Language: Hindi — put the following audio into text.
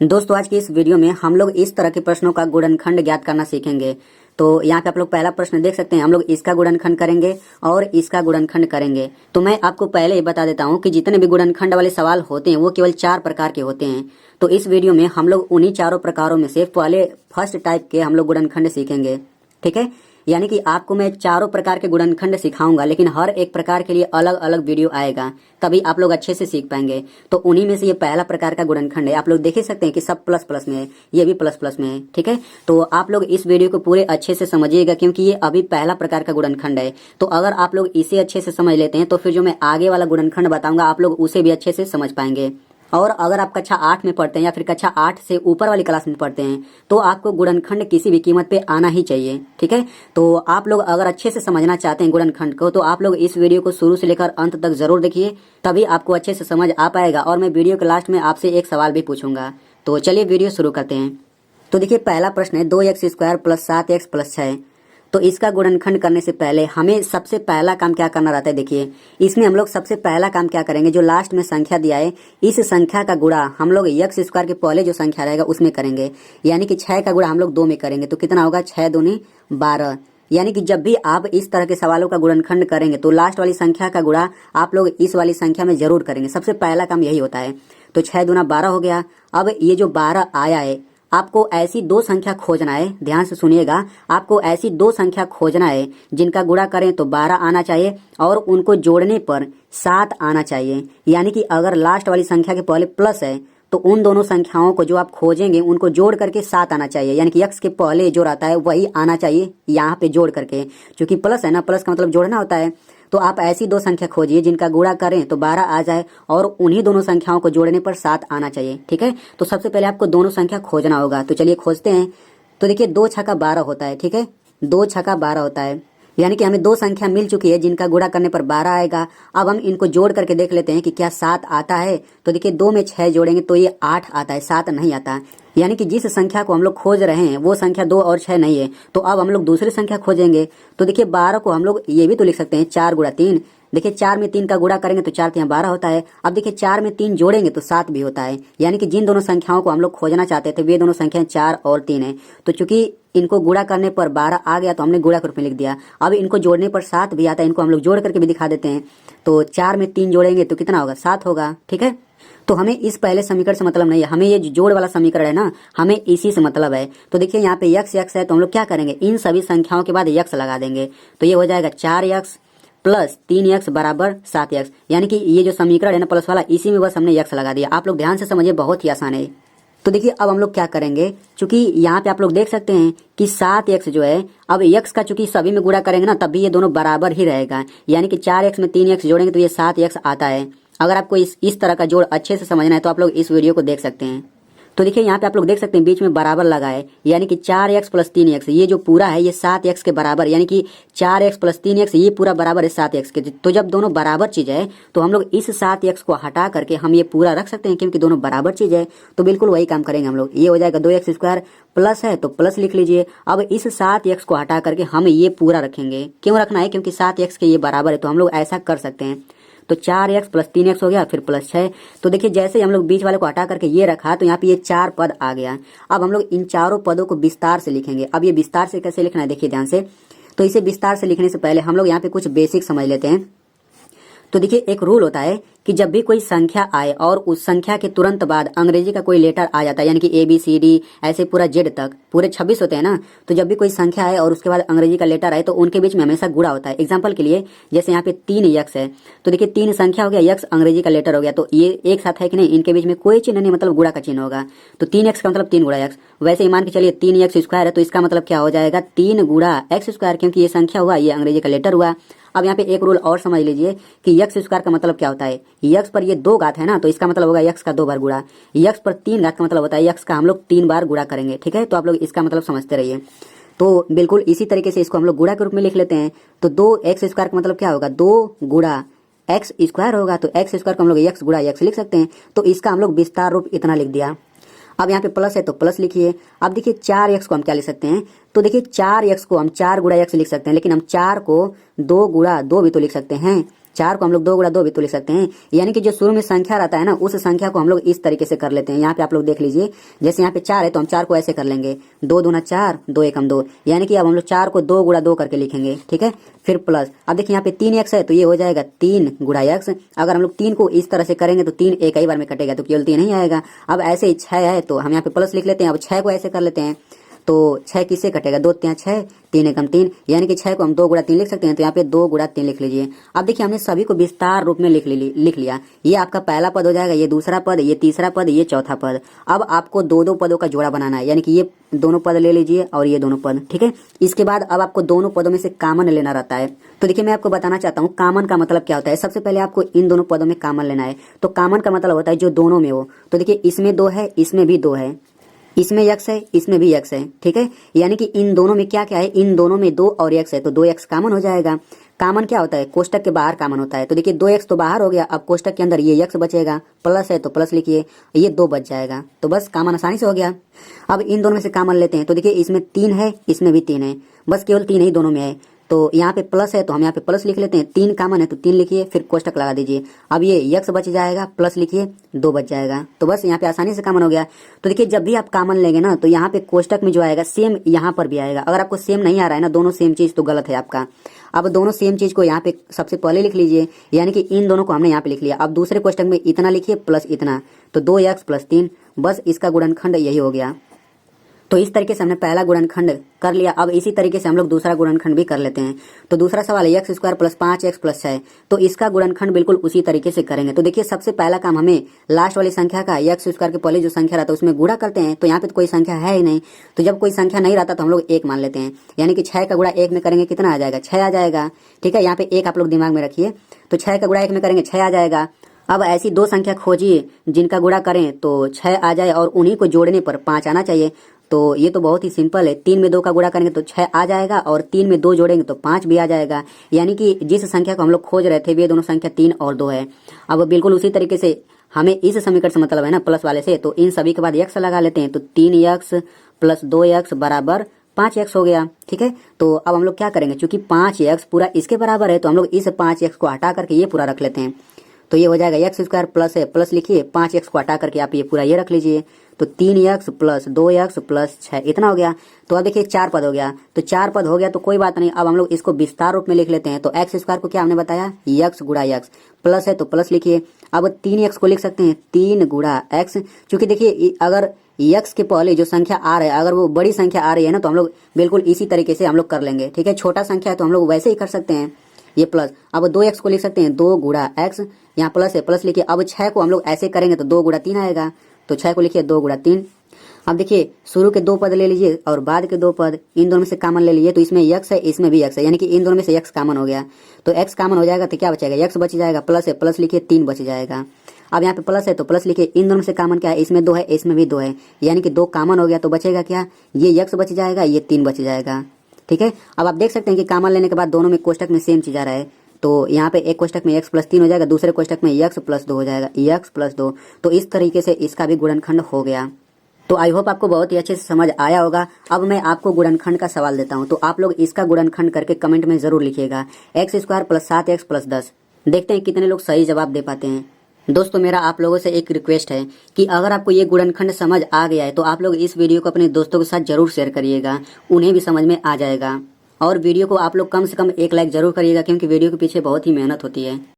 दोस्तों आज की इस वीडियो में हम लोग इस तरह के प्रश्नों का गुणनखंड ज्ञात करना सीखेंगे। तो यहाँ पे आप लोग पहला प्रश्न देख सकते हैं, हम लोग इसका गुणनखंड करेंगे और इसका गुणनखंड करेंगे। तो मैं आपको पहले ही बता देता हूँ कि जितने भी गुणनखंड वाले सवाल होते हैं वो केवल 4 प्रकार के होते हैं। तो इस वीडियो में हम लोग उन्हीं चारों प्रकारों में से पहले फर्स्ट टाइप के हम लोग गुणनखंड सीखेंगे, ठीक है। यानी कि आपको मैं चारों प्रकार के गुणनखंड सिखाऊंगा, लेकिन हर एक प्रकार के लिए अलग अलग वीडियो आएगा, तभी आप लोग अच्छे से सीख पाएंगे। तो उन्हीं में से ये पहला प्रकार का गुणनखंड है। आप लोग देख ही सकते हैं कि सब प्लस प्लस में है, ये भी प्लस प्लस में है, ठीक है। तो आप लोग इस वीडियो को पूरे अच्छे से समझिएगा, क्योंकि ये अभी पहला प्रकार का गुणनखंड है। तो अगर आप लोग इसे अच्छे से समझ लेते हैं तो फिर जो मैं आगे वाला गुणनखंड बताऊंगा आप लोग उसे भी अच्छे से समझ पाएंगे। और अगर आप कक्षा 8 में पढ़ते हैं या फिर कक्षा 8 से ऊपर वाली क्लास में पढ़ते हैं तो आपको गुणनखंड किसी भी कीमत पे आना ही चाहिए, ठीक है। तो आप लोग अगर अच्छे से समझना चाहते हैं गुणनखंड को तो आप लोग इस वीडियो को शुरू से लेकर अंत तक जरूर देखिए, तभी आपको अच्छे से समझ आ पाएगा। और मैं वीडियो के लास्ट में आपसे एक सवाल भी पूछूंगा। तो चलिए वीडियो शुरू करते हैं। तो देखिए पहला प्रश्न है 2x² + 7x + 6। तो इसका गुणनखंड करने से पहले हमें सबसे पहला काम क्या करना रहता है। देखिए इसमें हम लोग सबसे पहला काम क्या करेंगे, जो लास्ट में संख्या दिया है इस संख्या का गुणा हम लोग x² के पहले जो संख्या रहेगा उसमें करेंगे। यानी कि 6 का गुणा हम लोग 2 में करेंगे तो कितना होगा, 6 दूनी 12। यानी कि जब भी आप इस तरह के सवालों का गुणनखंड करेंगे तो लास्ट वाली संख्या का गुणा आप लोग इस वाली संख्या में जरूर करेंगे। सबसे पहला काम यही होता है। तो 6 दूना 12 हो गया। अब ये जो 12 आया है, आपको ऐसी दो संख्या खोजना है, ध्यान से सुनिएगा। आपको ऐसी दो संख्या खोजना है जिनका गुणा करें तो 12 आना चाहिए और उनको जोड़ने पर 7 आना चाहिए। यानी कि अगर लास्ट वाली संख्या के पहले प्लस है तो उन दोनों संख्याओं को जो आप खोजेंगे उनको जोड़ करके 7 आना चाहिए। यानी कि x के पहले जो रहता है वही आना चाहिए यहाँ पे जोड़ करके, क्योंकि प्लस है ना, प्लस का मतलब जोड़ना होता है। तो आप ऐसी दो संख्या खोजिए जिनका गुणा करें तो 12 आ जाए और उन्हीं दोनों संख्याओं को जोड़ने पर 7 आना चाहिए, ठीक है। तो सबसे पहले आपको दोनों संख्या खोजना होगा। तो चलिए खोजते हैं। तो देखिए 2 छक्का 12 होता है, ठीक है। 2 छक्का 12 होता है, यानी कि हमें दो संख्या मिल चुकी है जिनका गुणा करने पर 12 आएगा। अब हम इनको जोड़ करके देख लेते हैं कि क्या 7 आता है। तो देखिए 2 में 6 जोड़ेंगे तो ये 8 आता है, 7 नहीं आता। यानी कि जिस संख्या को हम लोग खोज रहे हैं वो संख्या 2 और 6 नहीं है। तो अब हम लोग दूसरी संख्या खोजेंगे। तो देखिए 12 को हम लोग ये भी तो लिख सकते हैं 4 गुणा 3। देखिए 4 में 3 का गुणा करेंगे तो 4 3 12 होता है। अब देखिए 4 में 3 जोड़ेंगे तो 7 भी होता है। यानी कि जिन दोनों संख्याओं को हम लोग खोजना चाहते थे वे दोनों संख्याएं 4 और 3 है। तो चूंकि इनको गुणा करने पर 12 आ गया तो हमने गुणा के रूप में लिख दिया। अब इनको जोड़ने पर 7 भी आता है, इनको हम लोग जोड़ करके भी दिखा देते हैं। तो 4 में 3 जोड़ेंगे तो कितना होगा, 7 होगा, ठीक है। तो हमें इस पहले समीकरण से मतलब नहीं है, हमें ये जोड़ वाला समीकरण है ना, हमें इसी से मतलब है। तो देखिए यहाँ पे x है तो हम लोग क्या करेंगे, इन सभी संख्याओं के बाद x लगा देंगे। तो ये हो जाएगा 4x + 3x = 7x। यानी कि ये जो समीकरण है ना प्लस वाला, इसी में बस हमने x लगा दिया। आप लोग ध्यान से समझिए, बहुत ही आसान है। तो देखिए अब हम लोग क्या करेंगे, चूंकि यहाँ पे आप लोग देख सकते हैं कि 7x जो है, अब x का चूंकि सभी में गुणा करेंगे ना तब भी ये दोनों बराबर ही रहेगा। यानी कि 4x में 3x जोड़ेंगे तो ये 7x आता है। अगर आपको इस तरह का जोड़ अच्छे से समझना है तो आप लोग इस वीडियो को देख सकते हैं। तो देखिए यहाँ पे आप लोग देख सकते हैं बीच में बराबर लगा है, यानी कि 4x + 3x ये जो पूरा है ये 7x के बराबर, यानी कि 4x + 3x ये पूरा बराबर है 7x के। तो जब दोनों बराबर चीज है तो हम लोग इस 7x को हटा करके हम ये पूरा रख सकते हैं, क्योंकि दोनों बराबर चीज है। तो बिल्कुल वही काम करेंगे हम लोग। ये हो जाएगा 2x² प्लस है तो प्लस लिख लीजिए। अब इस 7x को हटा करके हम ये पूरा रखेंगे। क्यों रखना है, क्योंकि 7x के ये बराबर है, तो हम लोग ऐसा कर सकते हैं। तो 4x + 3x हो गया, फिर प्लस 6। तो देखिए जैसे हम लोग बीच वाले को हटा करके ये रखा तो यहाँ पे ये 4 पद आ गया। अब हम लोग इन चारों पदों को विस्तार से लिखेंगे। अब ये विस्तार से कैसे लिखना है देखिए ध्यान से। तो इसे विस्तार से लिखने से पहले हम लोग यहाँ पे कुछ बेसिक समझ लेते हैं। तो देखिए एक रूल होता है कि जब भी कोई संख्या आए और उस संख्या के तुरंत बाद अंग्रेजी का कोई लेटर आ जाता है, यानी कि ABCD ऐसे पूरा Z तक पूरे 26 होते हैं ना, तो जब भी कोई संख्या आए और उसके बाद अंग्रेजी का लेटर आए तो उनके बीच में हमेशा गुणा होता है। एग्जाम्पल के लिए जैसे यहाँ पे 3x है तो देखिए 3 संख्या हो गया, x अंग्रेजी का लेटर हो गया, तो ये एक साथ है कि नहीं, इनके बीच में कोई चिन्ह नहीं, मतलब गुणा का चिन्ह होगा। तो 3x का मतलब 3 गुणा x। वैसे ही मान के चलिए 3x² है तो इसका मतलब क्या हो जाएगा, 3 गुणा x², क्योंकि ये संख्या हुआ, ये अंग्रेजी का लेटर हुआ। अब यहाँ पे एक रूल और समझ लीजिए कि x² का मतलब क्या होता है, x पर ये 2 घात है ना तो इसका मतलब होगा x का 2 बार गुणा। x पर 3 घात का मतलब होता है x का हम लोग 3 बार गुणा करेंगे, ठीक है। तो आप लोग इसका मतलब समझते रहिए। तो बिल्कुल इसी तरीके से इसको हम लोग गुणा के रूप में लिख लेते हैं। तो 2x² का मतलब क्या होगा, 2 गुणा x² होगा। तो x² को हम लोग x गुणा x लिख सकते हैं। तो इसका हम लोग विस्तार रूप इतना लिख दिया। अब यहाँ पे प्लस है तो प्लस लिखिए। अब देखिए 4x को हम क्या लिख सकते हैं, तो देखिए 4x को हम 4 गुणा x लिख सकते हैं, लेकिन हम 4 को 2 गुणा 2 भी तो लिख सकते हैं। 4 को हम लोग 2 गुणा 2 भी तो लिख सकते हैं। यानी कि जो शुरू में संख्या रहता है ना, उस संख्या को हम लोग इस तरीके से कर लेते हैं। यहाँ पे आप लोग देख लीजिए, जैसे यहाँ पे 4 है तो हम 4 को ऐसे कर लेंगे, 2 दूना 4, 2 एकम 2, यानी कि अब हम लोग 4 को 2 गुणा 2 करके लिखेंगे, ठीक है। फिर प्लस, अब देखिए यहाँ पे 3x है तो ये हो जाएगा 3 गुणा x। अगर हम लोग 3 को इस तरह से करेंगे तो 3 एक ही बार में कटेगा, तो केवल 3 नहीं आएगा। अब ऐसे ही 6 है तो हम यहाँ पे प्लस लिख लेते हैं। अब 6 को ऐसे कर लेते हैं, तो 6 किससे कटेगा, 2 3 6, 3 एकम 3, यानी कि 6 को हम 2 गुणा 3 लिख सकते हैं। तो यहाँ पे 2 गुणा 3 लिख लीजिए। अब देखिए हमने सभी को विस्तार रूप में लिख लिया। ये आपका पहला पद हो जाएगा, ये दूसरा पद, ये तीसरा पद, ये चौथा पद। अब आपको दो दो पदों का जोड़ा बनाना है, यानी कि ये दोनों पद ले लीजिए और ये दोनों पद, ठीक है। इसके बाद अब आपको दोनों पदों में से कॉमन लेना रहता है। तो देखिए मैं आपको बताना चाहता हूँ कॉमन का मतलब क्या होता है। सबसे पहले आपको इन दोनों पदों में कॉमन लेना है। तो कॉमन का मतलब होता है जो दोनों में हो। तो देखिए इसमें 2 है, इसमें भी 2 है, इसमें x है, इसमें भी x है, ठीक है। यानी कि इन दोनों में क्या क्या है, इन दोनों में 2 और x है, तो 2x कॉमन हो जाएगा। कॉमन क्या होता है, कोष्टक के बाहर कॉमन होता है। तो देखिए 2x तो बाहर हो गया, अब कोष्टक के अंदर ये x बचेगा, प्लस है तो प्लस लिखिए, ये 2 बच जाएगा। तो बस कॉमन आसानी से हो गया। अब इन दोनों में से कॉमन लेते हैं। तो देखिए इसमें 3 है, इसमें भी 3 है, बस केवल 3 ही दोनों में है। तो यहाँ पे प्लस है तो हम यहाँ पे प्लस लिख लेते हैं, 3 कॉमन है तो 3 लिखिए, फिर कोष्टक लगा दीजिए। अब ये x बच जाएगा, प्लस लिखिए, 2 बच जाएगा। तो बस यहाँ पे आसानी से कॉमन हो गया। तो देखिए जब भी आप कॉमन लेंगे ना, तो यहाँ पे कोष्टक में जो आएगा सेम यहाँ पर भी आएगा। अगर आपको सेम नहीं आ रहा है ना, दोनों सेम चीज, तो गलत है आपका। अब दोनों सेम चीज को यहाँ पे सबसे पहले लिख लीजिए, यानी कि इन दोनों को हमने यहाँ पे लिख लिया। अब दूसरे कोष्टक में इतना लिखिए प्लस इतना, तो 2x प्लस 3, बस इसका गुणनखंड यही हो गया। तो इस तरीके से हमने पहला गुणनखंड कर लिया। अब इसी तरीके से हम लोग दूसरा गुणनखंड भी कर लेते हैं। तो दूसरा सवाल है x² प्लस 5x प्लस 6, तो इसका गुणनखंड बिल्कुल उसी तरीके से करेंगे। तो देखिए सबसे पहला काम हमें लास्ट वाली संख्या का x² के पहले जो संख्या रहता है उसमें गुणा करते हैं। तो यहाँ पे तो कोई संख्या है ही नहीं, तो जब कोई संख्या नहीं रहता तो हम लोग 1 मान लेते हैं, यानी कि 6 का गुणा 1 में करेंगे कितना आ जाएगा, 6 आ जाएगा, ठीक है। यहाँ पे 1 आप लोग दिमाग में रखिए। तो 6 का गुणा 1 में करेंगे 6 आ जाएगा। अब ऐसी 2 संख्या खोजिए जिनका गुणा करें तो 6 आ जाए और उन्हीं को जोड़ने पर 5 आना चाहिए। तो ये तो बहुत ही सिंपल है, 3 में 2 का गुणा करेंगे तो 6 आ जाएगा और 3 में 2 जोड़ेंगे तो 5 भी आ जाएगा। यानी कि जिस संख्या को हम लोग खोज रहे थे वे दोनों संख्या 3 और 2 है। अब बिल्कुल उसी तरीके से हमें इस समीकरण से मतलब है ना प्लस वाले से, तो इन सभी के बाद x लगा लेते हैं। तो 3x प्लस 2x बराबर 5x हो गया, ठीक है। तो अब हम लोग क्या करेंगे, चूंकि 5x पूरा इसके बराबर है तो हम लोग इस 5x को हटा करके ये पूरा रख लेते हैं। तो ये हो जाएगा x² प्लस है, प्लस लिखिए, 5x को हटा करके आप ये पूरा ये रख लीजिए। तो 3x प्लस 2x प्लस 6 इतना हो गया। तो अब देखिए 4 पद हो गया। तो 4 पद हो गया तो कोई बात नहीं, अब हम लोग इसको विस्तार रूप में लिख लेते हैं। तो x² को क्या हमने बताया, x गुणा x, प्लस है तो प्लस लिखिए। अब 3x को लिख सकते हैं 3 गुणा x, क्योंकि देखिए अगर x के पहले जो संख्या आ रहा है अगर वो बड़ी संख्या आ रही है ना, तो हम लोग बिल्कुल इसी तरीके से हम लोग कर लेंगे, ठीक है। छोटा संख्या है तो हम लोग वैसे ही कर सकते हैं, ये प्लस। अब 2x को लिख सकते हैं 2 गुणा x, यहाँ प्लस है प्लस लिखिए। अब 6 को हम लोग ऐसे करेंगे तो 2 गुणा 3 आएगा, तो 6 को लिखिए 2 गुणा 3। अब देखिए शुरू के 2 पद ले लीजिए और बाद के 2 पद, इन दोनों में से कॉमन ले लीजिए। तो इसमें x है, इसमें भी x है, यानी कि इन दोनों में से x कॉमन हो गया। तो x कॉमन हो जाएगा तो क्या बचेगा, x बच जाएगा, प्लस है प्लस लिखिए, 3 बच जाएगा। अब यहाँ पे प्लस है तो प्लस लिखिए, इन दोनों में से कॉमन क्या है, इसमें 2 है, इसमें भी 2 है, यानी कि 2 कॉमन हो गया। तो बचेगा क्या, ये x बच जाएगा, ये 3 बच जाएगा, ठीक है। अब आप देख सकते हैं कि कॉमन लेने के बाद दोनों में कोष्टक में सेम चीज आ रहा है। तो यहाँ पे एक कोष्टक में x प्लस 3 हो जाएगा, दूसरे कोष्टक में x प्लस 2 हो जाएगा, x प्लस 2। तो इस तरीके से इसका भी गुणनखंड हो गया। तो आई होप आपको बहुत ही अच्छे से समझ आया होगा। अब मैं आपको गुणनखंड का सवाल देता हूँ, तो आप लोग इसका गुणनखंड करके कमेंट में जरूर लिखिएगा। x² प्लस 7x प्लस 10, देखते हैं कितने लोग सही जवाब दे पाते हैं। दोस्तों मेरा आप लोगों से एक रिक्वेस्ट है कि अगर आपको ये गुणनखंड समझ आ गया है तो आप लोग इस वीडियो को अपने दोस्तों के साथ जरूर शेयर करिएगा, उन्हें भी समझ में आ जाएगा। और वीडियो को आप लोग कम से कम 1 लाइक जरूर करिएगा, क्योंकि वीडियो के पीछे बहुत ही मेहनत होती है।